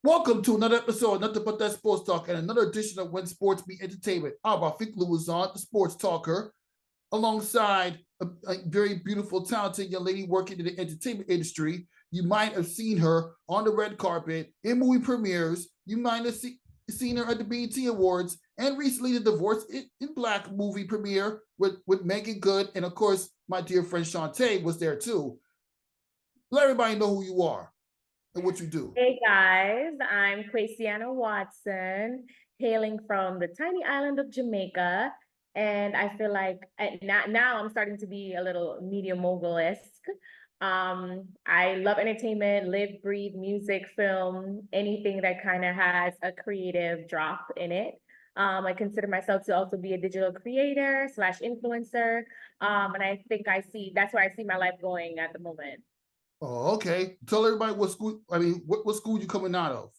Welcome to another episode of Nothing But That Sports Talk and another edition of When Sports Meet Entertainment. I'm Rafik Louison, the sports talker, alongside a very beautiful, talented young lady working in the entertainment industry. You might have seen her on the red carpet, in movie premieres. You might have seen her at the BET Awards, and recently the Divorce in Black movie premiere with Megan Good. And of course, my dear friend Shantae was there too. Let everybody know who you are and what you do. Hey guys, I'm Quesianna Watson, hailing from the tiny island of Jamaica. And I feel like now I'm starting to be a little media mogul-esque. I love entertainment, live, breathe music, film, anything that kind of has a creative drop in it. I consider myself to also be a digital creator slash influencer. And I think that's where I see my life going at the moment. Oh, okay. Tell everybody what school. I mean, what school you coming out of?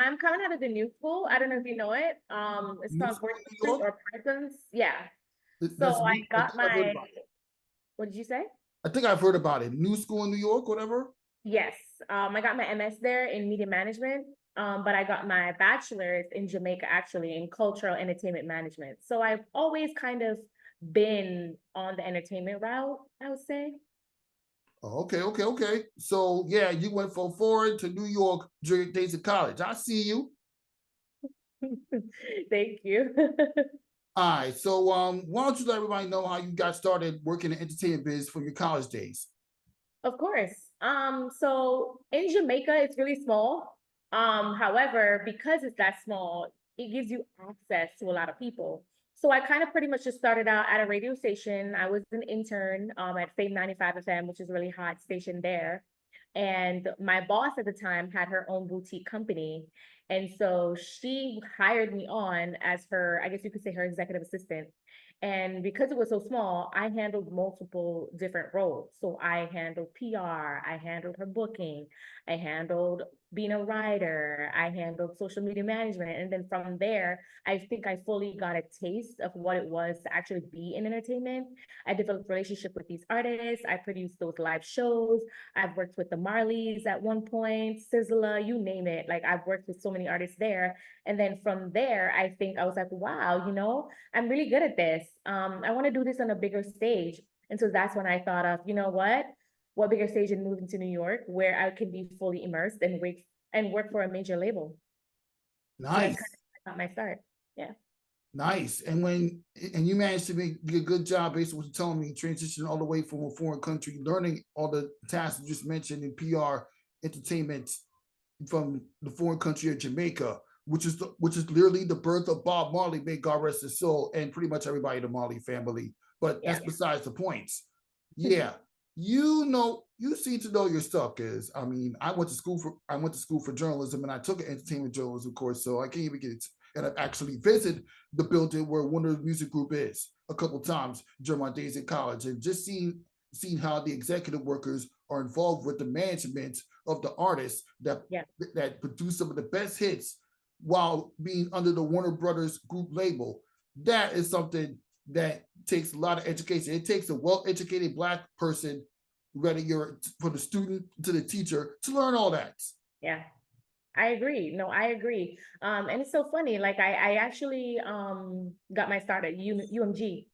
I'm coming out of the new school. I don't know if you know it. It's New called school Gordon in New Street York. or Parsons. Yeah. That's So I new. I got think I've heard my, about it. what did you say? I think I've heard about it. New school in New York, whatever. Yes. I got my MS there in media management. But I got my bachelor's in Jamaica actually in cultural entertainment management. So I've always kind of been on the entertainment route, I would say. Oh, okay. So yeah, you went from foreign to New York during days of college. I see you. Thank you. All right. So why don't you let everybody know how you got started working in entertainment biz from your college days? Of course. So in Jamaica, it's really small. However, because it's that small, it gives you access to a lot of people. So I kind of pretty much just started out at a radio station. I was an intern at Fame 95 FM, which is a really hot station there. And my boss at the time had her own boutique company. And so she hired me on as her, I guess you could say her executive assistant. And because it was so small, I handled multiple different roles. So I handled PR, I handled her booking, I handled being a writer, I handled social media management. And then from there, I think I fully got a taste of what it was to actually be in entertainment. I developed relationship with these artists. I produced those live shows. I've worked with the Marleys at one point, Sizzla, you name it. Like I've worked with so many artists there. And then from there, I think I was like, wow, I'm really good at this. I want to do this on a bigger stage. And so that's when I thought of, you know what bigger stage than moving to New York where I can be fully immersed and work for a major label. So that's kind Nice. of my start. Yeah. Nice. And you managed to make a good job based on what you're telling me, transitioning all the way from a foreign country, learning all the tasks you just mentioned in PR, entertainment from the foreign country of Jamaica, which is literally the birth of Bob Marley, may God rest his soul, and pretty much everybody in the Marley family. But Yeah. that's besides the point. Yeah, you seem to know your stuff. Is I mean, I went to school for journalism, and I took an entertainment journalism course, so I can't even get it. And I've actually visited the building where Warner Music Group is a couple times during my days in college, and just seeing how the executive workers are involved with the management of the artists Yeah. that produce some of the best hits while being under the Warner Brothers Group label. That is something that takes a lot of education. It takes a well-educated Black person, whether you're from the student to the teacher, to learn all that. Yeah. I agree. No, I agree. And it's so funny. Like I actually got my start at UMG.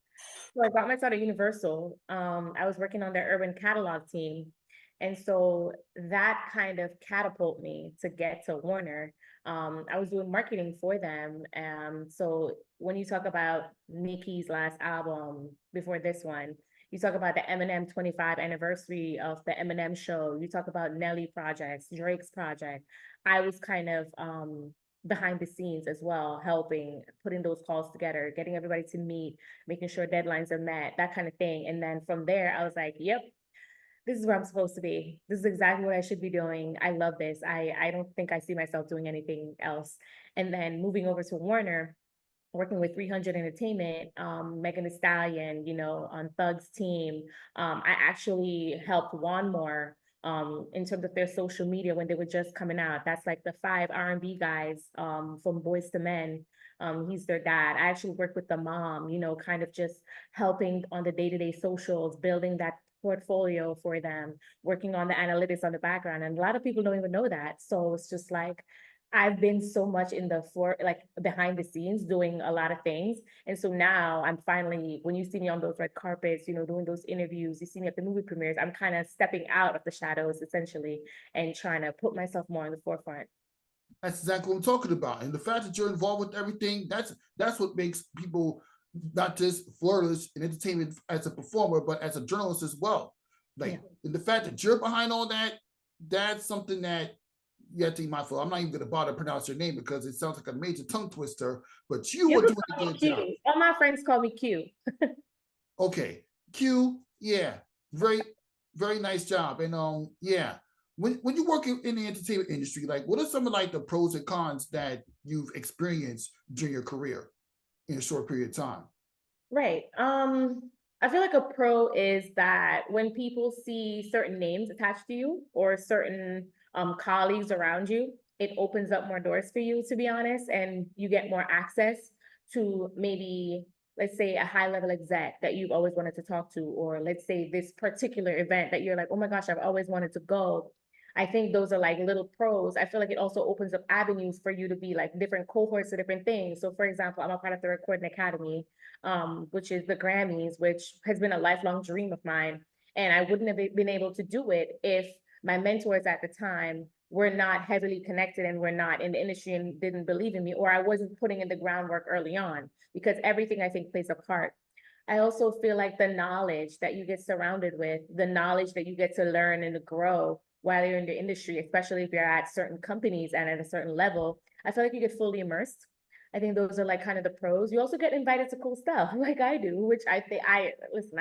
So I got my start at Universal. I was working on their urban catalog team. And so that kind of catapulted me to get to Warner. I was doing marketing for them. So when you talk about Nicki's last album before this one, you talk about the Eminem 25 anniversary of the Eminem show. You talk about Nelly projects, Drake's project. I was kind of behind the scenes as well, helping putting those calls together, getting everybody to meet, making sure deadlines are met, that kind of thing. And then from there, I was like, yep, this is where I'm supposed to be. This is exactly what I should be doing. I love this. I don't think I see myself doing anything else. And then moving over to Warner, working with 300 Entertainment, Megan Thee Stallion, on Thug's team. I actually helped Wanmore in terms of their social media when they were just coming out. That's like the five R&B guys from Boys to Men. He's their dad. I actually worked with the mom, kind of just helping on the day-to-day socials, building portfolio for them, working on the analytics on the background. And a lot of people don't even know that. So it's just like, I've been so much in the like behind the scenes doing a lot of things. And so now I'm finally, when you see me on those red carpets, doing those interviews, you see me at the movie premieres, I'm kind of stepping out of the shadows essentially and trying to put myself more in the forefront. That's exactly what I'm talking about. And the fact that you're involved with everything, that's what makes people not just flourish in entertainment as a performer, but as a journalist as well. Like, and the fact that you're behind all that, that's something that you have to be mindful. I'm not even going to bother to pronounce your name because it sounds like a major tongue twister, but you were doing a good job. All my friends call me Q. Okay. Q, yeah. Very, very nice job. And yeah. When you work in the entertainment industry, like what are some of like the pros and cons that you've experienced during your career in a short period of time? Right. I feel like a pro is that when people see certain names attached to you or certain colleagues around you, it opens up more doors for you, to be honest, and you get more access to maybe, let's say, a high level exec that you've always wanted to talk to, or let's say this particular event that you're like, oh my gosh, I've always wanted to go. I think those are like little pros. I feel like it also opens up avenues for you to be like different cohorts of different things. So for example, I'm a part of the Recording Academy, which is the Grammys, which has been a lifelong dream of mine. And I wouldn't have been able to do it if my mentors at the time were not heavily connected and were not in the industry and didn't believe in me, or I wasn't putting in the groundwork early on, because everything I think plays a part. I also feel like the knowledge that you get surrounded with, the knowledge that you get to learn and to grow while you're in the industry, especially if you're at certain companies and at a certain level, I feel like you get fully immersed. I think those are like kind of the pros. You also get invited to cool stuff like I do, which I think I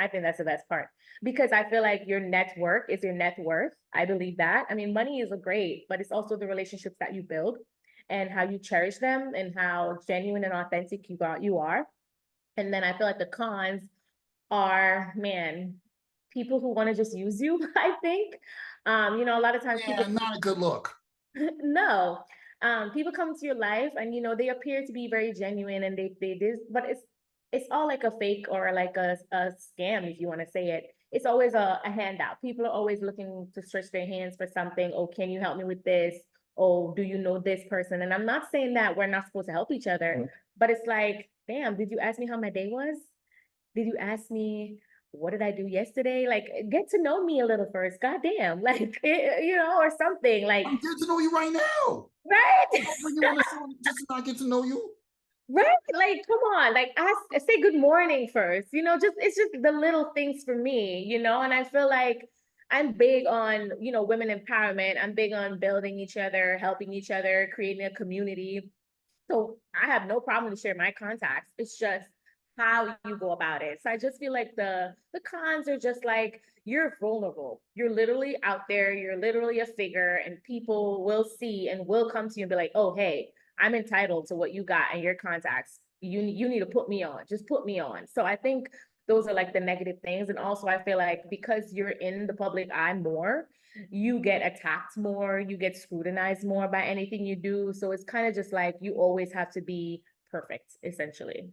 think that's the best part, because I feel like your network is your net worth. I believe that. I mean, money is a great, but it's also the relationships that you build and how you cherish them and how genuine and authentic you are. And then I feel like the cons are, man, people who want to just use you, I think. A lot of times Yeah, people not a good look. no. People come into your life and they appear to be very genuine and they this, but it's all like a fake or like a scam, if you want to say it. It's always a handout. People are always looking to stretch their hands for something. Oh, can you help me with this? Oh, do you know this person? And I'm not saying that we're not supposed to help each other, but it's like, damn, did you ask me how my day was? Did you ask me what did I do yesterday? Like, get to know me a little first. Goddamn, like or something like. I'm getting to know you right now. Right. When you want to show just to not get to know you. Right. Like, come on. Like, say good morning first. Just it's just the little things for me. And I feel like I'm big on women empowerment. I'm big on building each other, helping each other, creating a community. So I have no problem to share my contacts. It's just how you go about it. So I just feel like the cons are just like you're vulnerable. You're literally out there. You're literally a figure, and people will see and will come to you and be like, "Oh, hey, I'm entitled to what you got and your contacts. You need to put me on. Just put me on." So I think those are like the negative things. And also I feel like because you're in the public eye more, you get attacked more, you get scrutinized more by anything you do. So it's kind of just like you always have to be perfect, essentially.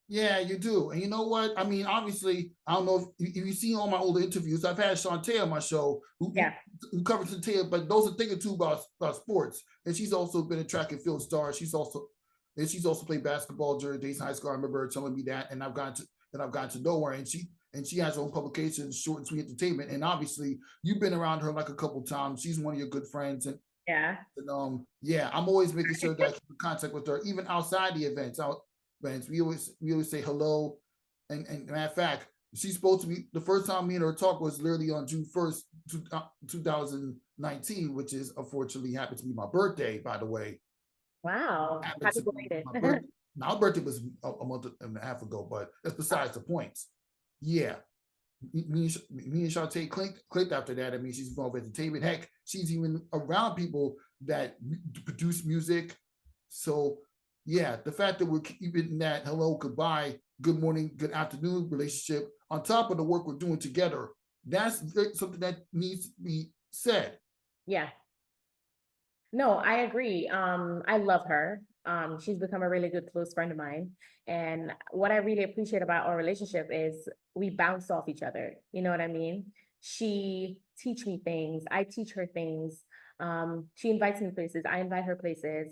Yeah, you do. And you know what? I mean, obviously, I don't know if you've seen all my older interviews. I've had Shantae on my show who covers Shantae, but those are thing or two about sports. And she's also been a track and field star. She's also played basketball during Dayton High School. I remember her telling me that, and I've gotten to know her. And she has her own publication, Short and Sweet Entertainment. And obviously, you've been around her like a couple times. She's one of your good friends. And yeah, I'm always making sure that I keep in contact with her, even outside the events. We always say hello. And matter of fact, she's supposed to be the first time me and her talk was literally on June 1st, 2019, which is unfortunately happened to be my birthday, by the way. Wow. Happy belated. My birthday was a month and a half ago, but that's besides the points. Yeah. Me and Shantae clicked after that. I mean, she's involved with entertainment. Heck, she's even around people that produce music. So yeah, the fact that we're keeping that hello, goodbye, good morning, good afternoon relationship on top of the work we're doing together, that's something that needs to be said. Yeah. No, I agree. I love her. She's become a really good close friend of mine. And what I really appreciate about our relationship is we bounce off each other. You know what I mean? she teach me things, I teach her things. She invites me places, I invite her places.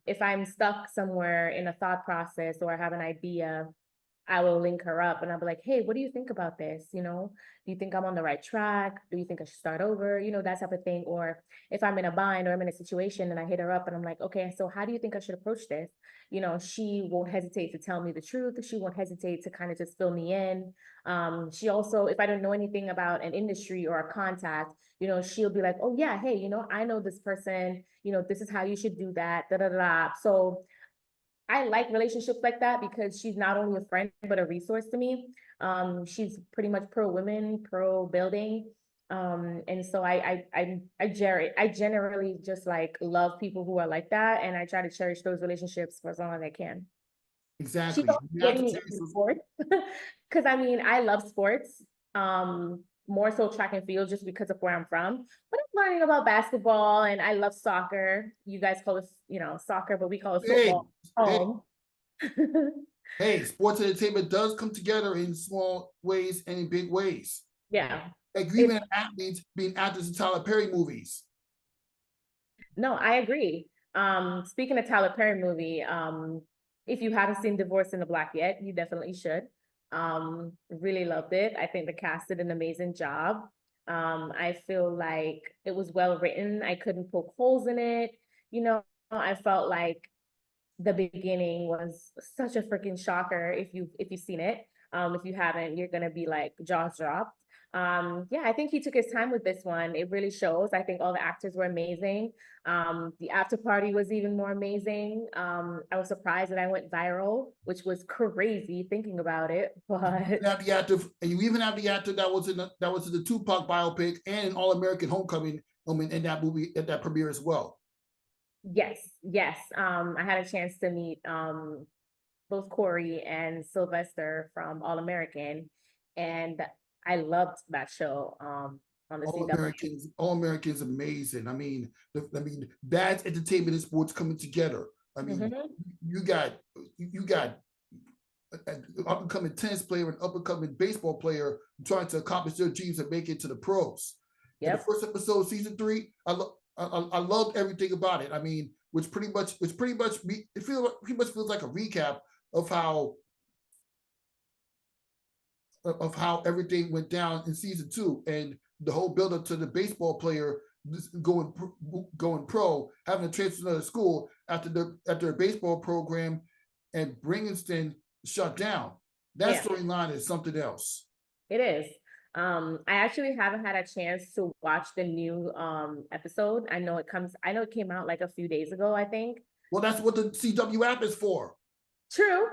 If I'm stuck somewhere in a thought process or I have an idea, I will link her up and I'll be like, hey, what do you think about this? You know, do you think I'm on the right track? Do you think I should start over? You know, that type of thing. Or if I'm in a bind or I'm in a situation and I hit her up and I'm like, okay, so how do you think I should approach this? You know, she won't hesitate to tell me the truth. She won't hesitate to kind of just fill me in. She also, if I don't know anything about an industry or a contact, you know, she'll be like, oh yeah, hey, you know, I know this person, you know, this is how you should do that, da da da. So I like relationships like that because she's not only a friend but a resource to me. She's pretty much pro women, pro building. And so I generally just like love people who are like that, and I try to cherish those relationships for as long as I can. She's Exactly. also You have to getting me chase into those. sports because I mean I love sports. More so track and field just because of where I'm from. But I'm learning about basketball and I love soccer. You guys call it, you know, soccer, but we call it Hey, football. hey, Home. hey, sports entertainment does come together in small ways and in big ways. Yeah. Like you even It's have athletes being actors in Tyler Perry movies. no, I agree. Speaking of Tyler Perry movie, if you haven't seen Divorce in the Black yet, you definitely should. Really loved it. I think the cast did an amazing job. I feel like it was well written. I couldn't poke holes in it. You know, I felt like the beginning was such a freaking shocker if you've seen it. If you haven't, you're gonna be like jaws dropped. Yeah, I think he took his time with this one. It really shows. I think all the actors were amazing. The after party was even more amazing. I was surprised that I went viral, which was crazy thinking about it. But You even have the actor that was in the Tupac biopic and an All American Homecoming in that movie at that premiere as well. yes, yes. I had a chance to meet both Corey and Sylvester from All American, and I loved that show on the CW. All Americans, amazing. I mean that's entertainment and sports coming together. I mean, Mhm. you got you got an up and coming tennis player and up and coming baseball player trying to accomplish their dreams and make it to the pros. In the Yep, first episode of season 3, I loved everything about it. I mean, which pretty much pretty much feels like a recap of how everything went down in season 2 and the whole build up to the baseball player going going pro, having to transfer to another school after a baseball program and Bringston shut down. That yeah, storyline is something else. it is. I actually haven't had a chance to watch the new episode. I know it came out like a few days ago, I think. Well, that's what the CW app is for. True.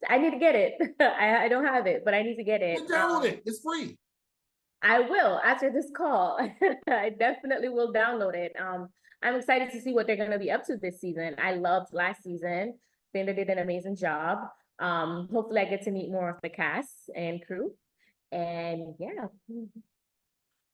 I need to get it. I don't have it, but I need to get it. You download it. It's free. I will after this call. I definitely will download it. I'm excited to see what they're going to be up to this season. I loved last season. Think they did an amazing job. Hopefully, I get to meet more of the cast and crew. And yeah,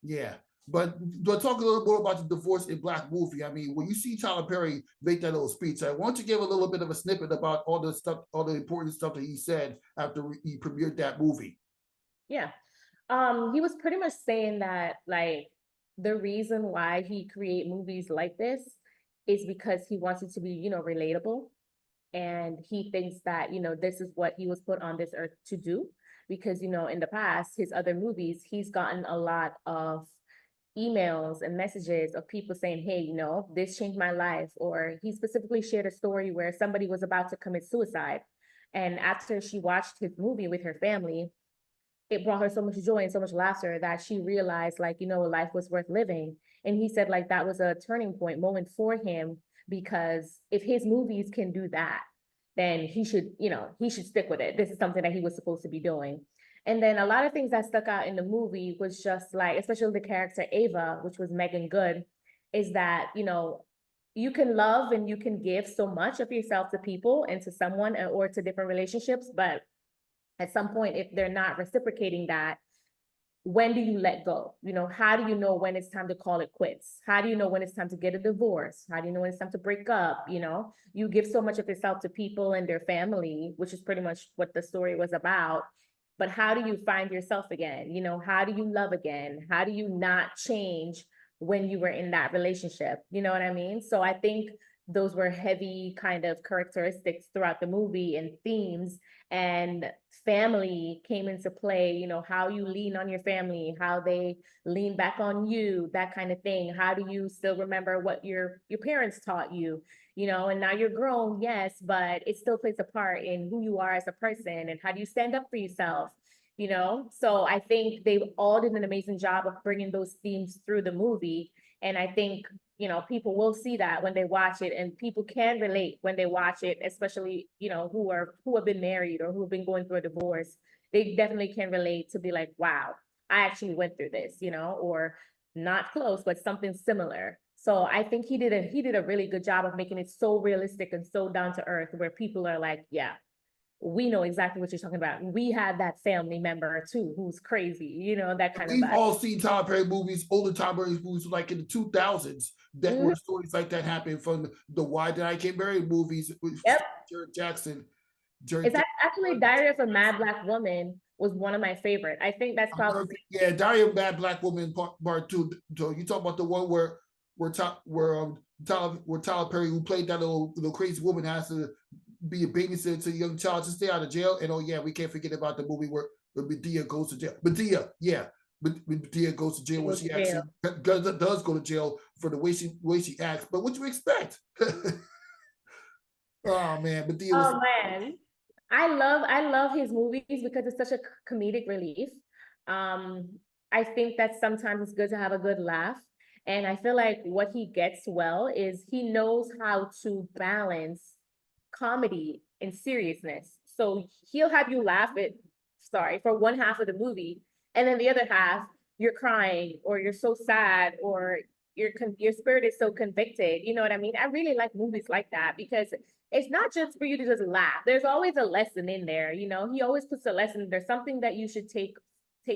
Yeah. But talk a little more about the Divorce in Black movie. I mean, when you see Tyler Perry make that little speech, I want to give a little bit of a snippet about all the stuff, all the important stuff that he said after he premiered that movie. yeah. He was pretty much saying that like the reason why he create movies like this is because he wants it to be, you know, relatable. And he thinks that, you know, this is what he was put on this earth to do. Because, you know, in the past, his other movies, he's gotten a lot of emails and messages of people saying, hey, you know, this changed my life. Or he specifically shared a story where somebody was about to commit suicide. And after she watched his movie with her family, it brought her so much joy and so much laughter that she realized, like, you know, life was worth living. And he said, like, that was a turning point moment for him because if his movies can do that, then he should, you know, he should stick with it. This is something that he was supposed to be doing. And then a lot of things that stuck out in the movie was just like, especially the character Ava, which was Megan Good, is that, you know, you can love and you can give so much of yourself to people and to someone or to different relationships, but at some point, if they're not reciprocating that, when do you let go? You know, how do you know when it's time to call it quits? How do you know when it's time to get a divorce? How do you know when it's time to break up? You know, you give so much of yourself to people and their family, which is pretty much what the story was about. but how do you find yourself again? You know, how do you love again? How do you not change when you were in that relationship? You know what I mean? So I think those were heavy kind of characteristics throughout the movie and themes, and family came into play, you know, how you lean on your family, how they lean back on you, that kind of thing. How do you still remember what your parents taught you? You know, and now you're grown, yes, but it still plays a part in who you are as a person and how do you stand up for yourself, you know? So I think they all did an amazing job of bringing those themes through the movie. And I think, you know, people will see that when they watch it, and people can relate when they watch it, especially, you know, who have been married or who have been going through a divorce. They definitely can relate to be like, wow, I actually went through this, you know, or not close, but something similar. So I think he did a really good job of making it so realistic and so down to earth, where people are like, yeah, we know exactly what you're talking about. We had that family member too who's crazy, you know, that kind of We've vibe. all seen Tyler Perry movies, older Tyler Perry movies, like in the 2000s, that Mhm. were stories like that happened from the Why Did I Get Married movies with Yep. Jared Jackson. Jared It's Jackson. actually Diary of a Mad Black Woman was one of my favorite. I think that's probably Yeah, Diary of Bad Black Woman part two. So you talk about the one where Tyler Perry, who played that little crazy woman, has to be a babysitter to a young child to stay out of jail. And oh yeah, we can't forget about the movie where Medea goes to jail. Medea, yeah. Medea goes to jail when she actually does go to jail for the way she acts. But what you expect? Oh man, Medea was. oh man. I love his movies because it's such a comedic relief. Um, I think that sometimes it's good to have a good laugh. And I feel like what he gets well is he knows how to balance comedy and seriousness. So he'll have you laugh at, sorry, for one half of the movie, and then the other half, you're crying or you're so sad or your spirit is so convicted. You know what I mean? I really like movies like that because it's not just for you to just laugh. There's always a lesson in there. You know, he always puts a lesson. There's something that you should take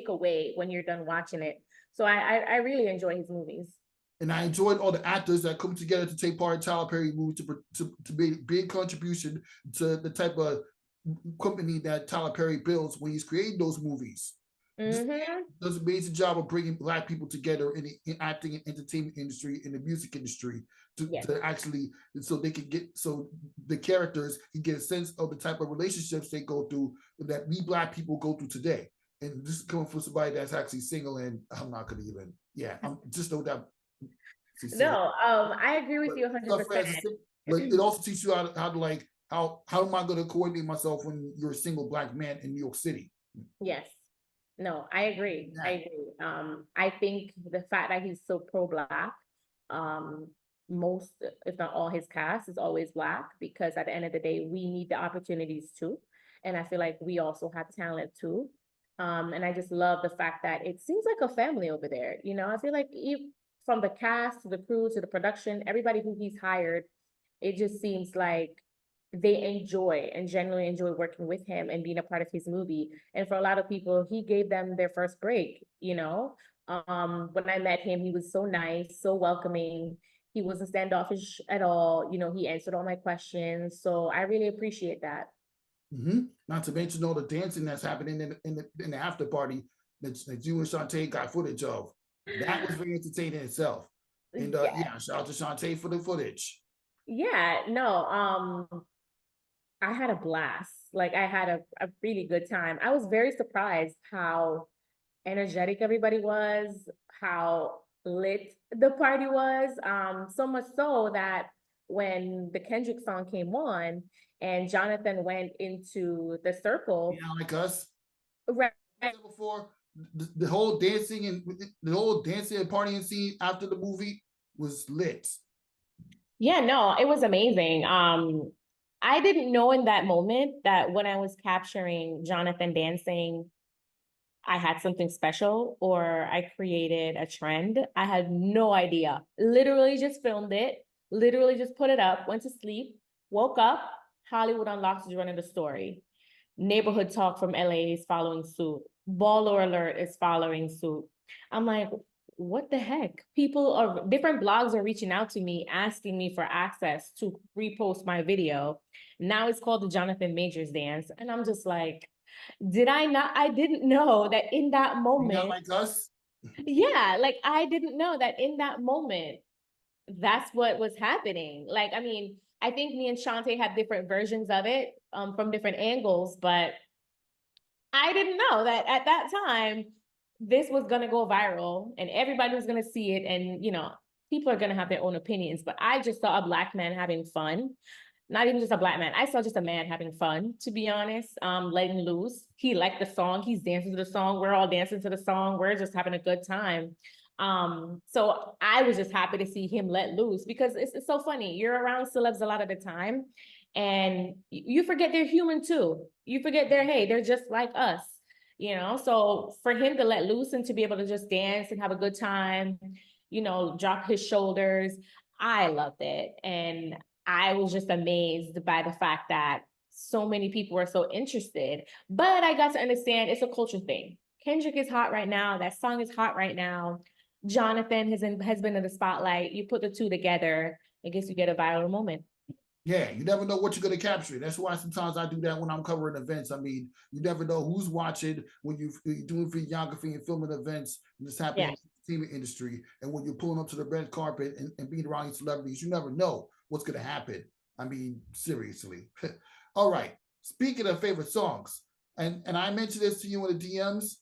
away when you're done watching it. So I really enjoy his movies. And I enjoyed all the actors that come together to take part in Tyler Perry movies to be a big contribution to the type of company that Tyler Perry builds when he's creating those movies. Mm-hmm. Does an amazing job of bringing Black people together in the acting and entertainment industry, in the music industry, Yes. to actually, so they can get, so the characters can get a sense of the type of relationships they go through that we Black people go through today. And this is coming from somebody that's actually single, and I'm not gonna even, yeah, I'm just know that. No, I agree with you 100%. Like it also teaches you how to like how am I going to coordinate myself when you're a single Black man in New York City? Yes. No, I agree. Yeah. I agree. I think the fact that he's so pro-Black, um, most, if not all his cast is always Black, because at the end of the day, we need the opportunities too. And I feel like we also have talent too. And I just love the fact that it seems like a family over there. You know, I feel like from the cast to the crew to the production, everybody who he's hired, it just seems like they enjoy and genuinely enjoy working with him and being a part of his movie. And for a lot of people, he gave them their first break, you know. When I met him, he was so nice, so welcoming. He wasn't standoffish at all. You know, he answered all my questions. So I really appreciate that. Mm-hmm. Not to mention all the dancing that's happening in the after party that you and Shantae got footage of. That was very entertaining itself. And Yeah. yeah, shout out to Shantae for the footage. Yeah, no, I had a blast. Like I had a really good time. I was very surprised how energetic everybody was, how lit the party was. So much so that when the Kendrick song came on and Jonathan went into the circle, Yeah, like us. right? Before the whole dancing and partying scene after the movie was lit. Yeah, no, it was amazing. I didn't know in that moment that when I was capturing Jonathan dancing, I had something special or I created a trend. I had no idea. Literally just filmed it, literally just put it up, went to sleep, woke up, Hollywood Unlocked is running the story. Neighborhood Talk from LA is following suit. Baller Alert is following suit. I'm like, what the heck? People are different blogs are reaching out to me, asking me for access to repost my video. Now it's called the Jonathan Majors dance. And I'm just like, Did I not? I didn't know that in that You not moment. like us? Yeah, like I didn't know that in that moment, that's what was happening. Like, I mean, I think me and Shantae have different versions of it from different angles, but I didn't know that at that time this was gonna go viral and everybody was gonna see it, and people are gonna have their own opinions. But I just saw a black man having fun. Not even just a black man. I saw just a man having fun, to be honest, letting loose. He liked the song. He's dancing to the song. We're all dancing to the song. We're just having a good time. So I was just happy to see him let loose because it's so funny. You're around celebs a lot of the time and you forget they're human too. You forget they're just like us, So for him to let loose and to be able to just dance and have a good time, drop his shoulders, I loved it. And I was just amazed by the fact that so many people were so interested. But I got to understand it's a culture thing. Kendrick is hot right now. That song is hot right now. Jonathan has been in the spotlight. You put the two together, I guess you get a viral moment. Yeah, you never know what you're going to capture. That's why sometimes I do that when I'm covering events. I mean, you never know who's watching when you're doing videography and filming events. And this happening Yeah. in the entertainment industry. And when you're pulling up to the red carpet and being around these celebrities, you never know what's going to happen. I mean, seriously. All right. Speaking of favorite songs, and I mentioned this to you in the DMs.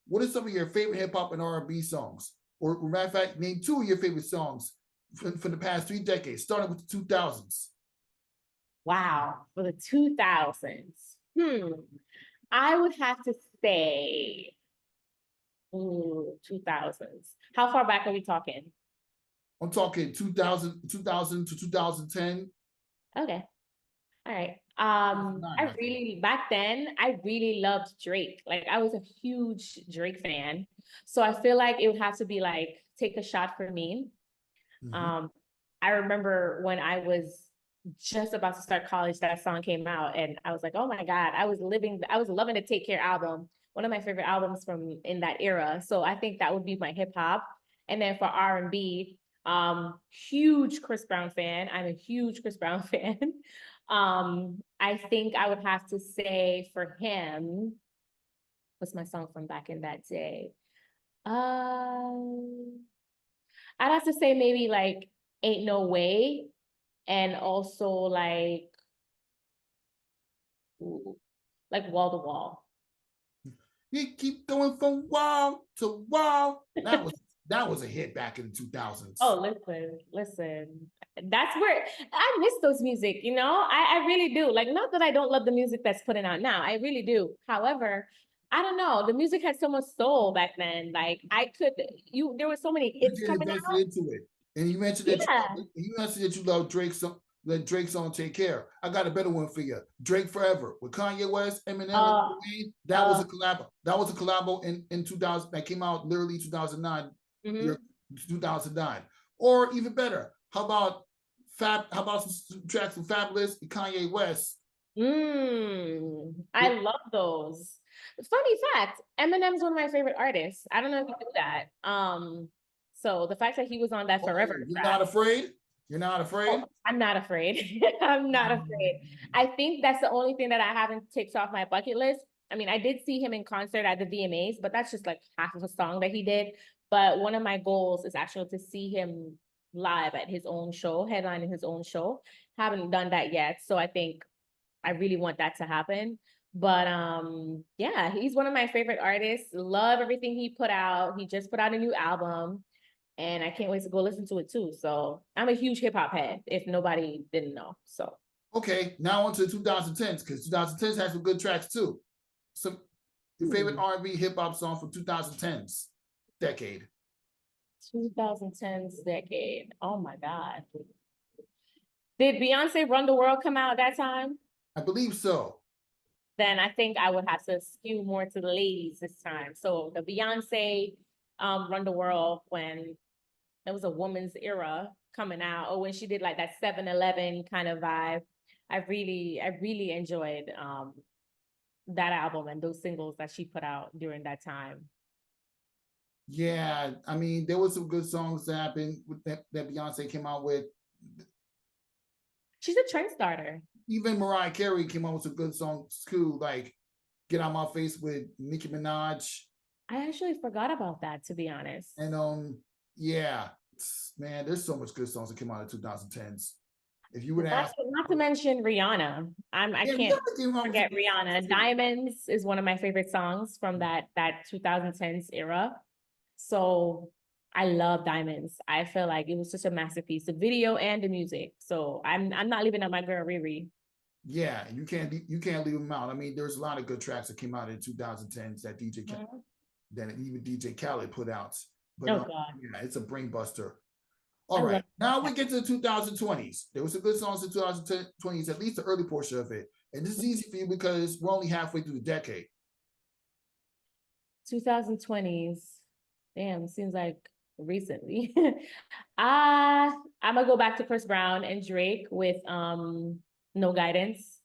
What are some of your favorite hip hop and R&B songs? Or, matter of fact, name two of your favorite songs from the past 3 decades, starting with the 2000s. Wow. For the 2000s. I would have to say 2000s. How far back are we talking? I'm talking 2000 to 2010. Okay. All right. I think. Back then, I really loved Drake. Like I was a huge Drake fan. So I feel like it would have to be like Take a Shot for Me. Mm-hmm. I remember when I was just about to start college, that song came out, and I was like, oh my God, I was loving the Take Care album, one of my favorite albums from in that era. So I think that would be my hip hop. And then for R&B, huge Chris Brown fan. I'm a huge Chris Brown fan. I think I would have to say for him, what's my song from back in that day? I'd have to say maybe like Ain't No Way, and also like Wall to Wall. You keep going from wall to wall. That was a hit back in the 2000s. Oh, listen. That's where I miss those music, I really do. Like, not that I don't love the music that's putting out now. I really do. However, I don't know. The music had so much soul back then. Like there were so many You hits get coming invested out. into it, and Yeah. you mentioned that you love Drake. So let Drake's song Take Care. I got a better one for you. Drake Forever with Kanye West, Eminem, and Uh, Lil Wayne. That was uh, a collab. That was a collabo in 2000 that came out literally 2009, mhm. year 2009. Or even better, how about How about some tracks from Fabulous and Kanye West? I love those. Funny fact, Eminem's one of my favorite artists. I don't know if you knew that. So the fact that he was on that Forever Oh, you're track, not afraid? You're not oh, afraid? I'm not afraid. I'm not afraid. I think that's the only thing that I haven't ticked off my bucket list. I mean, I did see him in concert at the VMAs, but that's just like half of a song that he did. But one of my goals is actually to see him live at his own show, headlining his own show. Haven't done that yet. So I think I really want that to happen. But yeah, he's one of my favorite artists. Love everything he put out. He just put out a new album and I can't wait to go listen to it too. So I'm a huge hip hop head if nobody didn't know. So Okay, now on to the 2010s, because 2010s has some good tracks too. Some your favorite R&B hip hop song from 2010s decade. 2010s decade. Oh my God. Did Beyonce Run the World come out at that time? I believe so. Then I think I would have to skew more to the ladies this time. So the Beyonce Run the World, when it was a woman's era coming out, or when she did like that 7-Eleven kind of vibe. I really enjoyed that album and those singles that she put out during that time. Yeah, I mean, there was some good songs that happened with that Beyonce came out with. She's a trend starter. Even Mariah Carey came out with some good songs too. Like Get Out My Face with Nicki Minaj. I actually forgot about that, to be honest. And yeah, man, there's so much good songs that came out in 2010s. If you would ask, Not to mention Rihanna. I yeah, can't Rihanna came out with forget Rihanna. too. Diamonds is one of my favorite songs from that 2010s era. So I love Diamonds. I feel like it was just a masterpiece, the video and the music. So I'm not leaving out my girl Riri. Yeah, you can't leave them out. I mean, there's a lot of good tracks that came out in 2010s that that even DJ Khaled put out. But Oh God, yeah, it's a brain buster. All I right, love now we get to the 2020s. There was some good songs in 2020s, at least the early portion of it. And this is easy for you because we're only halfway through the decade. 2020s. Damn, seems like recently. I'm gonna go back to Chris Brown and Drake with No Guidance.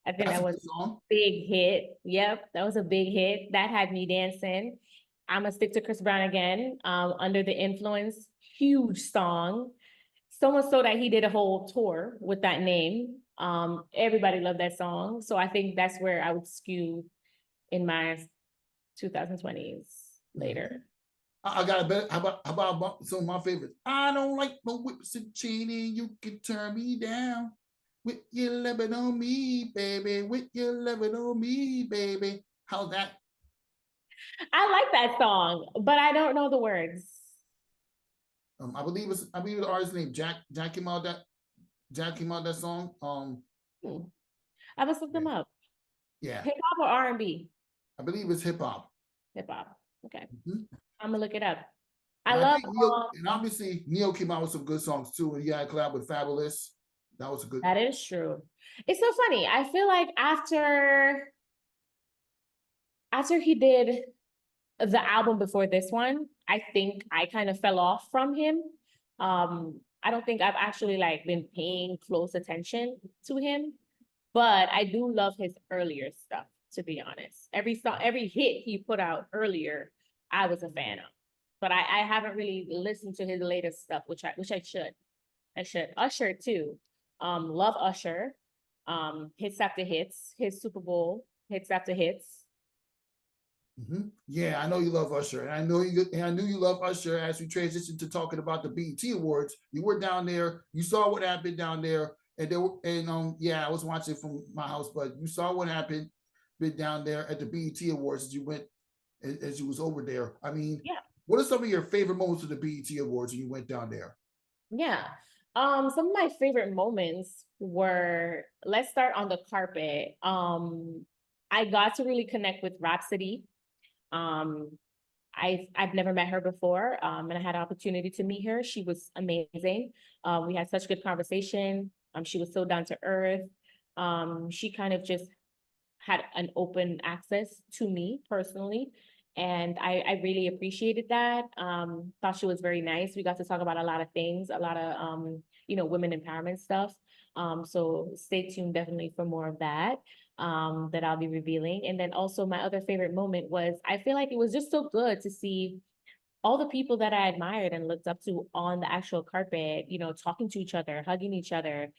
I think That's that a was good song. a big hit. Yep, that was a big hit. That had me dancing. I'm gonna stick to Chris Brown again. Under the Influence, huge song. So much so that he did a whole tour with that name. Everybody loved that song. So I think that's where I would skew in my 2020s later. I got a better. How about some of my favorites? I don't like no whips and cheating. You can turn me down with your loving on me, baby. With your loving on me, baby. How's that? I like that song, but I don't know the words. I believe the artist named Jack came out that song. I must look them up. Yeah. Hip hop or R&B? I believe it's hip hop. Hip hop. Okay. Mm-hmm. I'm gonna look it up. I and love and obviously Neo came out with some good songs too, and he had a collab with Fabulous. That was a good. That is true. It's so funny. I feel like after he did the album before this one, I think I kind of fell off from him. I don't think I've actually like been paying close attention to him, but I do love his earlier stuff, to be honest. Every song, every hit he put out earlier, I was a fan of. But I haven't really listened to his latest stuff, which I should. I should. Usher too. Love Usher. Hits after hits, his Super Bowl, hits after hits. Mm-hmm. Yeah, I know you love Usher, and I knew you love Usher as we transitioned to talking about the BET Awards. You were down there, you saw what happened down there, and yeah, I was watching from my house, but you saw what happened been down there at the BET Awards as you was over there. I mean, yeah. What are some of your favorite moments of the BET Awards when you went down there? Yeah. Some of my favorite moments were, let's start on the carpet. I got to really connect with Rhapsody. Um, I've never met her before, and I had an opportunity to meet her. She was amazing. We had such good conversation. She was so down to earth. She kind of just had an open access to me personally. And I really appreciated that. Thought she was very nice. We got to talk about a lot of things, a lot of women empowerment stuff. So stay tuned definitely for more of that. That I'll be revealing. And then also my other favorite moment was, I feel like it was just so good to see all the people that I admired and looked up to on the actual carpet, talking to each other, hugging each other,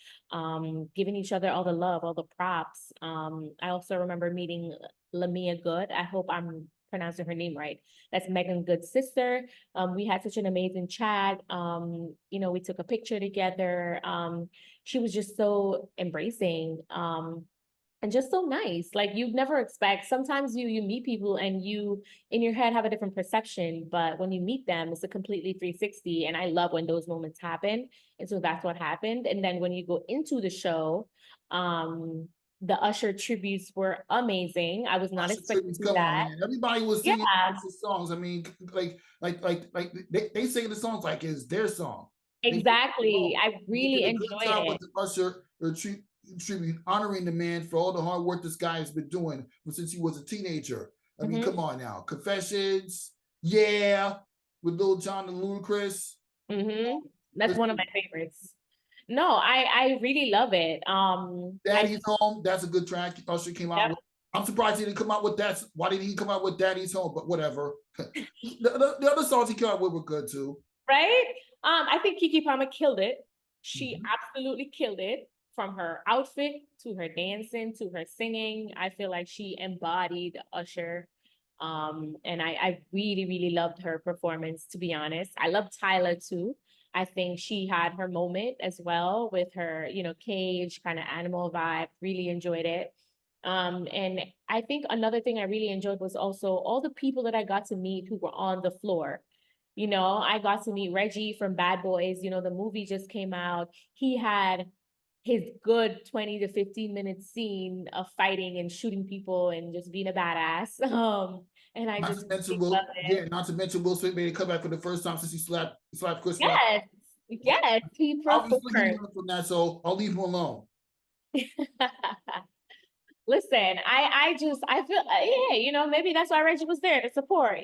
giving each other all the love, all the props. I also remember meeting Lamia Good. I hope I'm pronouncing her name right. That's Megan Good's sister. We had such an amazing chat. We took a picture together. She was just so embracing. And just so nice. Like you'd never expect. Sometimes you meet people and you in your head have a different perception, but when you meet them, it's a completely 360. And I love when those moments happen. And so that's what happened. And then when you go into the show, the Usher tributes were amazing. I was not expecting Come that. on, man! Everybody was singing songs. I mean, they sing the songs like it's their song. Exactly. I really enjoyed it. With the Usher tribute, honoring the man for all the hard work this guy has been doing since he was a teenager. I mean, come on now. Confessions, yeah, with Lil Jon and Ludacris. That's one of my favorites. No, I really love it. Daddy's Home, that's a good track. Usher came out with. I'm surprised he didn't come out with that. Why didn't he come out with Daddy's Home? But whatever. the other songs he came out with were good too. Right? I think Keke Palmer killed it. She absolutely killed it. from her outfit to her dancing to her singing. I feel like she embodied Usher. And I really, really loved her performance, to be honest. I loved Tyler too. I think she had her moment as well with her, cage kind of animal vibe. Really enjoyed it. And I think another thing I really enjoyed was also all the people that I got to meet who were on the floor. I got to meet Reggie from Bad Boys. The movie just came out. He had his good 20 to 15 minute scene of fighting and shooting people and just being a badass. And I Not just to mention really love it. not to mention Will Smith made a comeback for the first time since he slapped Chris Rock. Yes, yes, he Obviously, he performed. learned from that, so I'll leave him alone. Listen, I feel yeah, maybe that's why Reggie was there to support.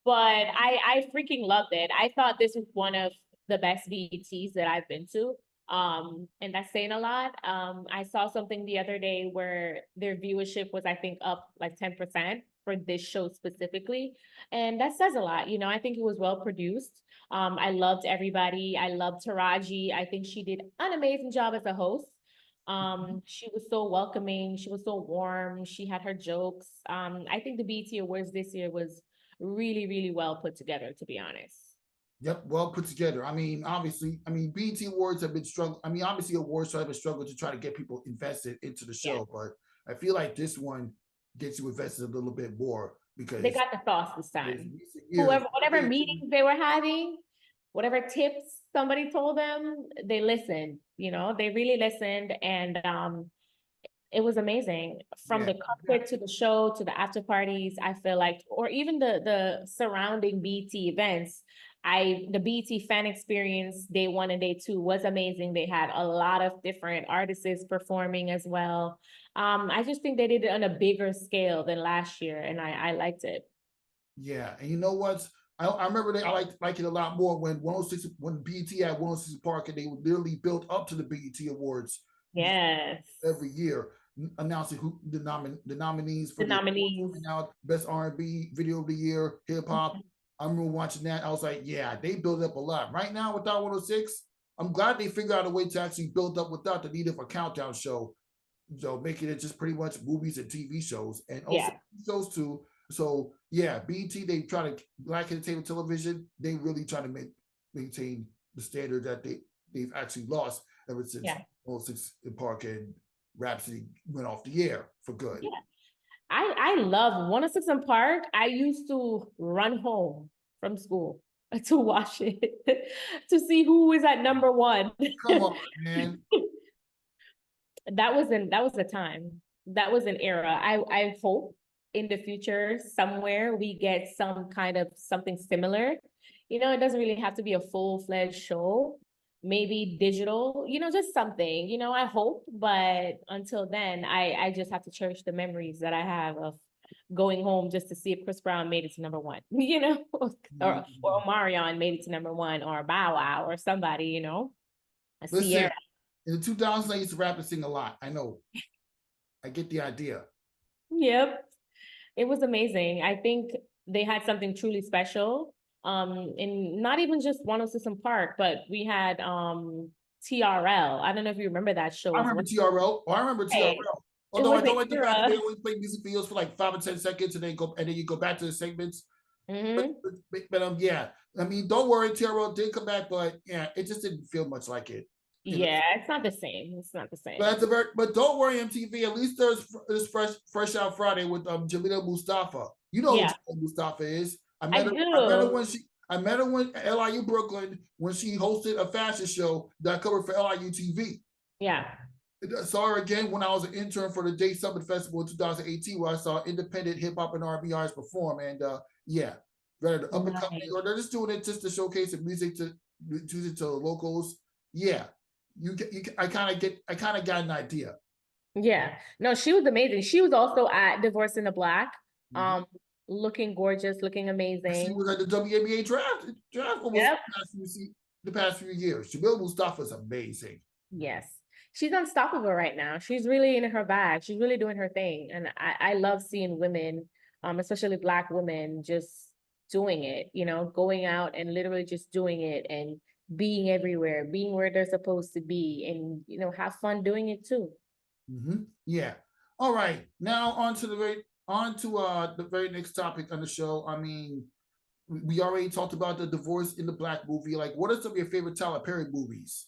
But I freaking loved it. I thought this was one of the best BETs that I've been to. And that's saying a lot. I saw something the other day where their viewership was, I think, up like 10% for this show specifically. And that says a lot. I think it was well produced. I loved everybody. I loved Taraji. I think she did an amazing job as a host. She was so welcoming, she was so warm, she had her jokes. I think the BET Awards this year was really, really well put together, to be honest. Yep, well put together. Obviously, BET Awards have been struggling. Obviously, awards have been struggling to try to get people invested into the show, but I feel like this one gets you invested a little bit more because they got the sauce this time. Years, Whatever meetings they were having, whatever tips somebody told them, they listened. They really listened, and it was amazing. From the concert to the show to the after parties, I feel like, or even the surrounding BT events. The BT fan experience day 1 and day 2 was amazing. They had a lot of different artists performing as well. I just think they did it on a bigger scale than last year, and I liked it. Yeah, and you know what? I remember that I like it a lot more when BET had 106 Park and they literally built up to the BET Awards. Yes. Every year, announcing who the nominees for the nominees out, best R&B video of the year, hip hop. I remember watching that. I was like, yeah, they built up a lot. Right now, without 106, I'm glad they figured out a way to actually build up without the need of a countdown show. So making it just pretty much movies and TV shows and also shows too. So yeah, BET, they try to Black Entertainment Television, they really try to maintain the standard that they've actually lost ever since 106 Park and Rhapsody went off the air for good. Yeah. I love 106 in Park. I used to run home from school to watch it to see who is at number 1. Come on, man. That was a time. That was an era. I hope in the future somewhere we get some kind of something similar. It doesn't really have to be a full-fledged show. Maybe digital, just something, I hope. But until then, I just have to cherish the memories that I have of going home just to see if Chris Brown made it to number 1, or Omarion made it to number 1, or Bow Wow, or somebody, a Sierra. In the 2000s, I used to rap and sing a lot. I know. I get the idea. Yep. It was amazing. I think they had something truly special. And not even just 106 in Park, but we had TRL. I don't know if you remember that show. I remember TRL. Oh, I remember TRL. Although I don't like the fact that they always play music videos for like 5 or 10 seconds and then you go back to the segments. But yeah, don't worry, TRL did come back, but yeah, it just didn't feel much like it. Yeah, it's not the same. It's not the same. But don't worry, MTV. At least there's Fresh Out Friday with Jalila Mustafa. You know who Mustafa is. I met her when LIU Brooklyn when she hosted a fashion show that I covered for LIU TV. Yeah. I saw her again when I was an intern for the Day Summit Festival in 2018, where I saw independent hip hop and R&B artists perform. And whether up and coming or they're just doing it just to showcase the music to the locals. Yeah. I kind of got an idea. Yeah, no, she was amazing. She was also at Divorce in the Black, looking gorgeous, looking amazing. She was at the WNBA draft the past few years. Jamila Mustafa's amazing. Yes, she's unstoppable right now. She's really in her bag. She's really doing her thing, and I love seeing women, especially Black women, just doing it. Going out and literally just doing it and being everywhere, being where they're supposed to be, and have fun doing it too. Yeah. All right. Now on to the very next topic on the show. I mean, we already talked about the Divorce in the Black movie. Like, what are some of your favorite Tyler Perry movies?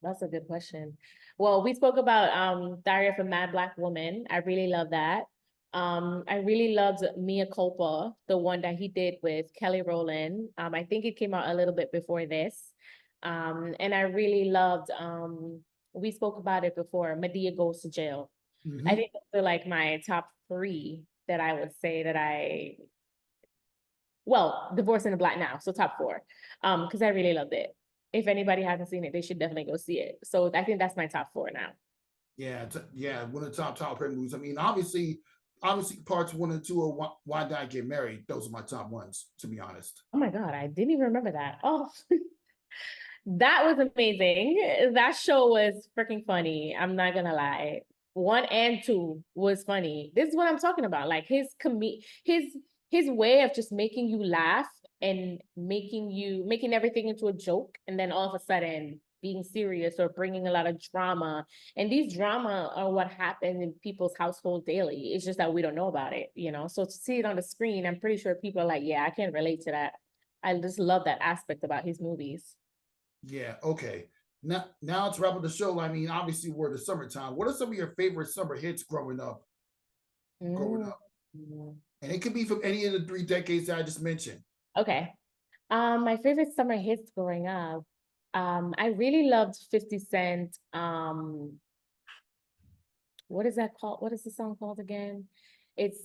That's a good question. Well, we spoke about Diary of a Mad Black Woman. I really love that. I really loved Mea Culpa, the one that he did with Kelly Rowland. I think it came out a little bit before this. And I really loved we spoke about it before, Medea Goes to Jail. I think those are like my top three that I would say that Divorce in the Black now, so top four. Because I really loved it. If anybody hasn't seen it, they should definitely go see it. So I think that's my top four now. Yeah, one of the top Tyler Perry movies. I mean, obviously, parts 1 and 2 are Why Did I Get Married? Those are my top ones, to be honest. Oh my God, I didn't even remember that. Oh, that was amazing. That show was freaking funny. I'm not gonna lie. 1 and 2 was funny. This is what I'm talking about. Like his way of just making you laugh and making everything into a joke, and then all of a sudden being serious or bringing a lot of drama. And these drama are what happen in people's household daily. It's just that we don't know about it, So to see it on the screen, I'm pretty sure people are like, yeah, I can relate to that. I just love that aspect about his movies. Yeah, okay. Now to wrap up the show, I mean, obviously we're in the summertime. What are some of your favorite summer hits growing up? Mm. And it could be from any of the 3 decades that I just mentioned. Okay. My favorite summer hits growing up. I really loved 50 Cent. What is that called? What is the song called again? It's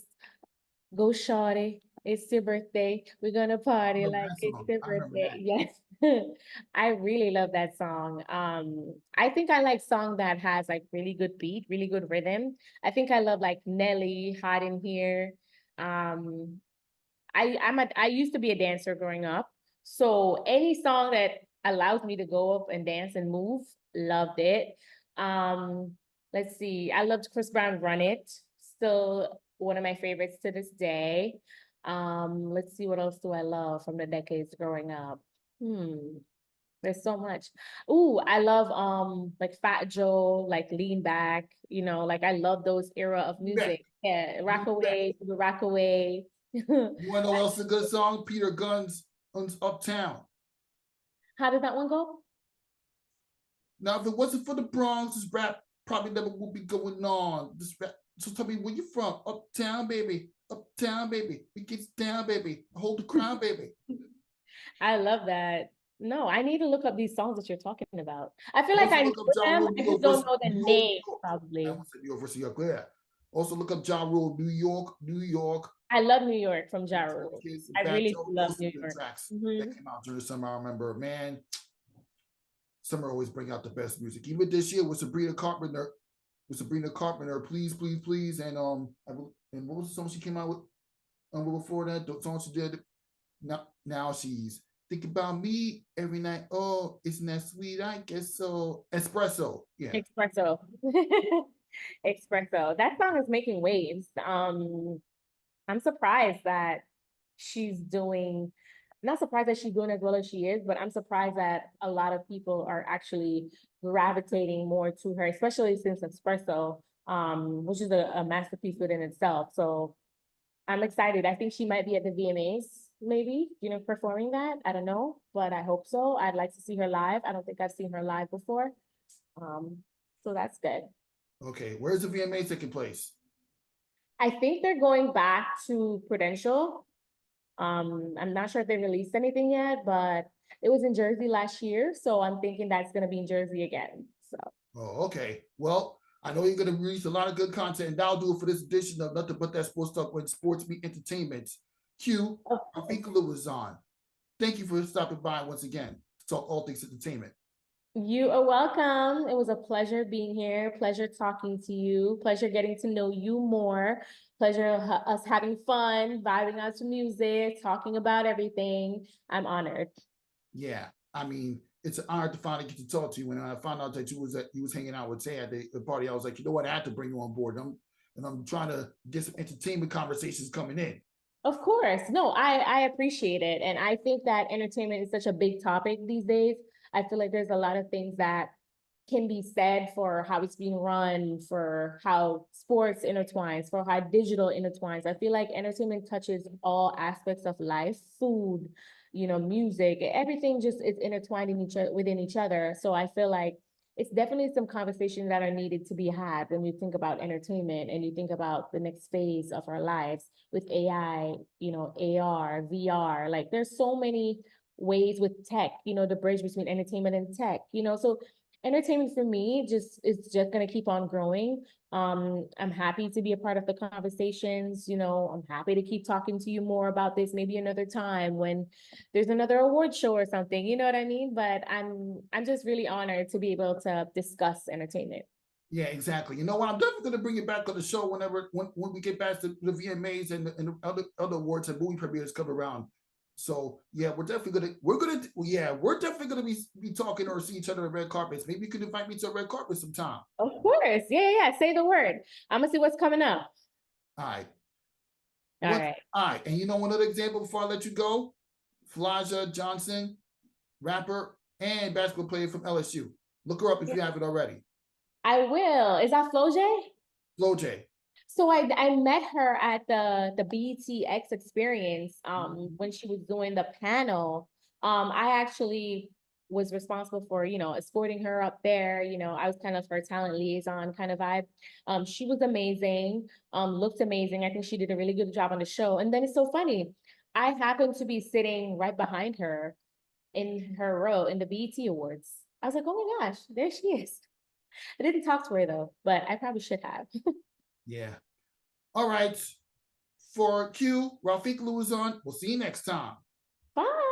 Go Shorty. It's your birthday. We're gonna party like it's your birthday. Yes. I really love that song. I think I like song that has like really good beat, really good rhythm. I think I love like Nelly, Hot in Here. I used to be a dancer growing up. So any song that allows me to go up and dance and move, loved it. Um, let's see. I loved Chris Brown Run It. Still one of my favorites to this day. Let's see, what else do I love from the decades growing up? There's so much. Ooh, I love like Fat Joe, like Lean Back, like I love those era of music. Yeah, Rockaway, Rockaway. You want to know what else is a good song? Peter Gunn's Uptown. How did that one go? Now, if it wasn't for the Bronx, this rap probably never would be going on. This rap. So tell me, where you from? Uptown, baby. Uptown, baby. We get down, baby. Hold the crown, baby. I love that. No, I need to look up these songs that you're talking about. I feel like I know them, I just don't know the name, probably. I won't say New York versus New York. Yeah. Also look up Ja Rule, New York, New York. I love New York from Ja Rule. I really love New York. Tracks that came out during the summer. I remember, man, summer always bring out the best music. Even this year with Sabrina Carpenter, Please, Please, Please, and what was the song she came out with? Before that, the song she did. Now she's Think About Me every night. Oh, isn't that sweet? I guess so. Espresso. Yeah. Espresso. Espresso. That song is making waves. I'm surprised that not surprised that she's doing as well as she is, but I'm surprised that a lot of people are actually gravitating more to her, especially since Espresso, which is a masterpiece within itself. So I'm excited. I think she might be at the VMAs, maybe, performing that. I don't know, but I hope so. I'd like to see her live. I don't think I've seen her live before. So that's good. Okay, where's the VMAs taking place? I think they're going back to Prudential. I'm not sure if they released anything yet, but it was in Jersey last year. So I'm thinking that's going to be in Jersey again. So. Oh, okay. Well, I know you're going to release a lot of good content, and that'll do it for this edition of Nothing But That Sports Talk when sports meet entertainment. Q, Rafika Lewis on. Thank you for stopping by once again to talk all things entertainment. You are welcome. It was a pleasure being here. Pleasure talking to you. Pleasure getting to know you more. Pleasure us having fun, vibing out to music, talking about everything. I'm honored. Yeah, I mean, it's an honor to finally get to talk to you. When I found out that you was hanging out with Tay at the party, I was like, you know what, I have to bring you on board. I'm trying to get some entertainment conversations coming in. Of course. No, I appreciate it. And I think that entertainment is such a big topic these days. I feel like there's a lot of things that can be said for how it's being run, for how sports intertwines, for how digital intertwines. I feel like entertainment touches all aspects of life, food, music, everything just is intertwined in within each other. So I feel like it's definitely some conversations that are needed to be had when we think about entertainment and you think about the next phase of our lives with AI, AR, VR. Like there's so many ways with tech, the bridge between entertainment and tech, so entertainment for me just is just going to keep on growing. I'm happy to be a part of the conversations. I'm happy to keep talking to you more about this maybe another time when there's another award show or something, you know what I mean? But I'm just really honored to be able to discuss entertainment. Yeah, exactly. You know what? I'm definitely going to bring it back on the show when we get past the VMAs and the other awards and movie premieres come around. So yeah, we're definitely gonna be talking or see each other at red carpets. Maybe you could invite me to a red carpet sometime. Of course. Yeah, yeah. Say the word. I'm gonna see what's coming up. All right. All What? right. All right. And you know another example before I let you go? Flaja Johnson, rapper and basketball player from LSU. Look her up if Yeah. you haven't already. I will. Is that Flo J? Flo J. So I met her at the BETX experience Mhm. when she was doing the panel. I actually was responsible for, escorting her up there. I was kind of her talent liaison kind of vibe. She was amazing, looked amazing. I think she did a really good job on the show. And then it's so funny. I happened to be sitting right behind her in her row in the BET Awards. I was like, oh my gosh, there she is. I didn't talk to her though, but I probably should have. Yeah. All right. For Q, Rafik Luzon. We'll see you next time. Bye.